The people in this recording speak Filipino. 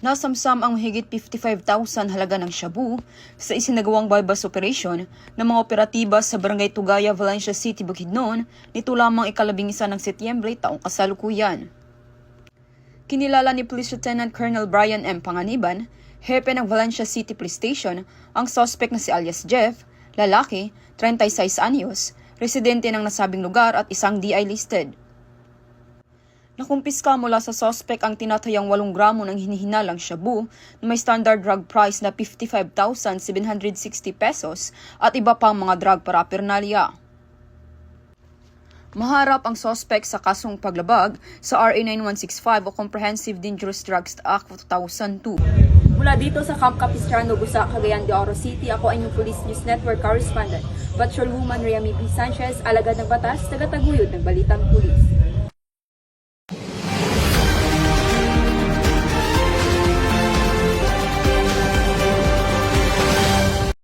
Nasamsam ang mahigit 55,000 halaga ng shabu sa isinagawang bypass operation ng mga operatiba sa Barangay Tugaya, Valencia City, Bukidnon nito lamang ika-11 ng Setyembre taong kasalukuyan. Kinilala ni Police Lieutenant Colonel Brian M. Panganiban, hepe ng Valencia City Police Station, ang suspect na si alias Jeff, lalaki, 36 anyos, residente ng nasabing lugar at isang DI listed. Nakumpiska mula sa suspect ang tinatayang 8 gramo ng hinihinalang shabu na may standard drug price na 55,760 pesos at iba pang mga drug paraphernalia. Maharap ang suspect sa kasong paglabag sa RA 9165 o Comprehensive Dangerous Drugs Act of 2002. Mula dito sa Camp Capistrano, Gusa, Cagayan de Oro City, ako ay inyong Police News Network correspondent, Patrolwoman Riami B. Sanchez, alagad ng batas, tagataguyod ng Balitang Pulis.